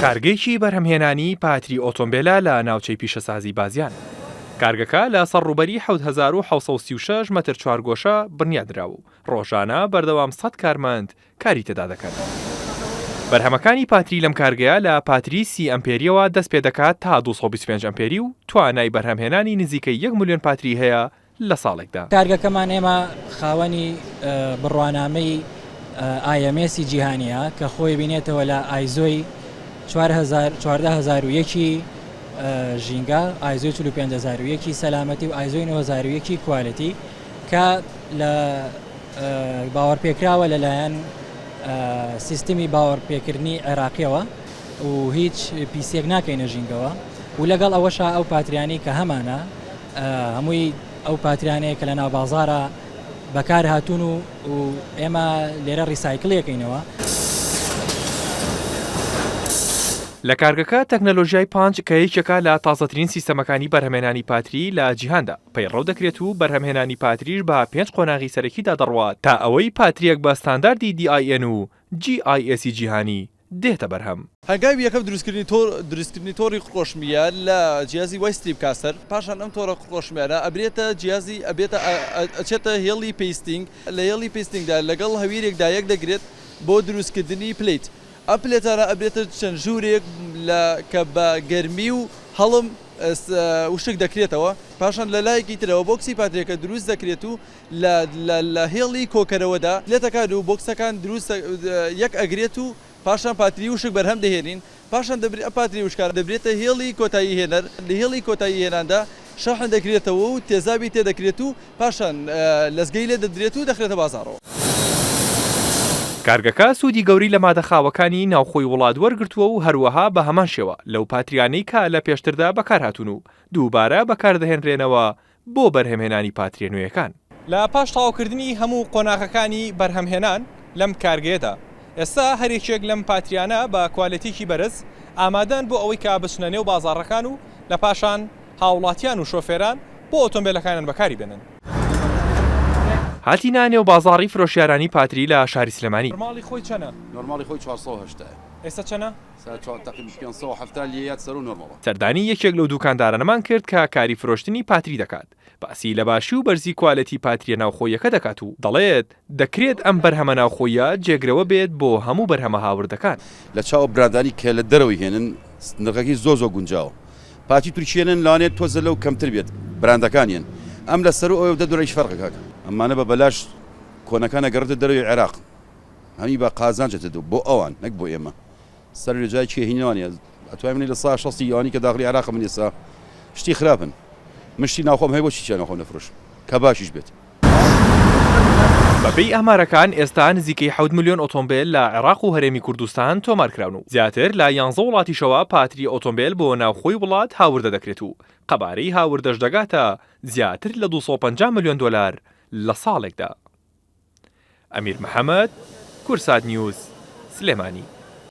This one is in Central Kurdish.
کارگەیەکی بەرهەمهێنانی پاتری ئۆتۆمبیلە لە ناوچەی پیشەسازی بازیان. کارگەکە لە سەرڕوبەری 1736 مەتر چوارگۆشە بنیادراوە و ڕۆژانە بەردەوام 100 کارمەند کاری تێدا دەکەن. بەرهەمەکانی پاتری لەم کارگەیە لە پاتری 30 ئەمپێریەوە دەست پێ دەکات تا 225 ئەمپێری و توانای بەرهەمهێنانی نزیکەی 1 ملیۆن پاتری هەیە لە ساڵێکدا. کارگەکەمان ئێمە خاوەنی بڕوانامەی ئایەمێسی جیهانیە کە خۆی بینێتەوە لە ئایزۆی 14001 ژینگە، ئایزۆی 45001 سەلامەتی و ئایزۆی 9001 کوالەتی کە لە باوەڕپێکراوە لەلایەن سیستمی باوەڕپێکردنی عێراقیەوە و هیچ پیسێک ناکەینە ژینگەوە و لەگەڵ ئەوەشە ئەو پاتریانی کە هەمانە هەمووی ئەو پاتریانەیە کە لە ناو بازارە بەکار هاتوون و ئێمە لێرە ڕیسایکڵەکەینەوە. لە کارگەکە تەکنەلۆژیای پانچ کە یەکێکە لە تازەترین سیستەمەکانی بەرهەمهێنانی پاتری لە جیهاندا پەیڕەو دەکرێت و بەرهەمهێنانی پاتریش بە 5 قۆناغی سەرەکیدا دەڕوات تا ئەوەی پاتریەک بە ستانداردی DIN و GIS جیهانی دێتە بەرهەم. هەنگاوی یەکەم دروستکردنی تۆڕی قوڵقۆشمیە لە جیازی وای ستریپ کاسەر، پاشان ئەم تۆڕە قوڵقۆشمیانە ئەبرێتە جیازی ئەچێتە هێڵی پیستینگ، لە هێڵی پیستینگدا لەگەڵ هەویرێکدا یەک دەگرێت بۆ دروستکردنی پلیت. ئەم پلێتانە ئەبرێتە چەند ژوورێک کە بە گەرمی و هەڵم وشک دەکرێتەوە، پاشان لە لایەکی ترەوە بۆکسی پاترێکە دروست دەکرێت و لە هێڵی کۆکەرەوەدا لێتەکان و بۆکسەکان دروست یەک ئەگرێت و پاشان پاتری وشک بەرهەم دەهێنین، پاشان دەبرێت پاتری وشکار دەبرێتە هێڵی کۆتایی هێنەر، لە هێڵی کۆتایی هێناندا شەحن دەکرێتەوە و تێزابی تێدەکرێت و پاشان لەزگەی لێ دەدرێت و دەخرێتە بازاڕەوە. کارگەکە سوودی گەوری لە مادەخاوەکانی ناوخۆی وڵات وەرگرتووە و هەروەها بە هەمان شێوە لەو پاتریانەی کە لە پێشتردا بەکارهاتوون و دووبارە بەکاردەهێنرێنەوە بۆ بەرهەمهێنانی پاتریە نوێیەکان. لە پاش تەواوکردنی هەموو قۆناغەکانی بەرهەمهێنان لەم کارگەیەدا ئێستا هەرێکێک لەم پاتریانە بە کوالەتیکی بەرز ئامادەن بۆ ئەوەی کە بچنە نێو بازاڕەکان و لە پاشان هاوڵاتیان و شۆفێران بۆ ئۆتۆمبیلەکانیان بەکاری بێنن. هاتی نانێو بازاڕی فرۆشیارانی پاتری لە شاری سلێمانی. نۆرماڵی خۆی چەنە؟ نۆرماڵی خۆی 480. ئێستا چەنە؟ تقریبا 570 لیات سەر و نۆرماڵە. سەردانی یەکێک لەو دوکاندارانەمان کرد کە کاری فرۆشتنی پاتری دەکات. باسی لە باشی و بەرزی کوالەتی پاتریە ناوخۆیەکە دەکات و دەڵێت دەکرێت ئەم بەرهەمە ناوخۆیە جێگرەوە بێت بۆ هەموو بەرهەمە هاوردەکان. لە چاوە برادانی کە لە دەرەوەی هێنن نرخەکەی زۆر گونجاوە. پاتی تورکیێنن لانێت تۆزە لەو کەمتر بێت براندەکانیان. ئەم لە سەر و ئەوە دەدۆرەیش فەرقەکە. ئەمانە بە بەلاش کۆنەکانە گەڕێتە دەروی عێراق. هەمی بە قازان چێتە بۆ ئەوان نەک بۆ ئێمە. سەر لەجای چی هینوانە ئەتوانین لە 160 یوانی کە داخلی عێراق من ئێستا شتی خراپن. مشتی ناوخۆم هەیە بۆچی ناوخۆم نەفرۆش کە باشیش بێت. بەپێی ئامارەکان ئێستا نزیکەی 7 ملیۆن ئۆتۆمبیل لە عێراق و هەرێمی کوردستان تۆمارکراون و زیاتر لە 11 وڵاتیشەوە پاتری ئۆتۆمبیل بۆ ناوخۆی وڵات هاوردە دەکرێت و قەبارەی هاوردەش دەگاتە زیاتر لە 250 ملیۆن دۆلار لە ساڵێکدا. ئەمیر محەممەد، کورسات نیوز، سلێمانی.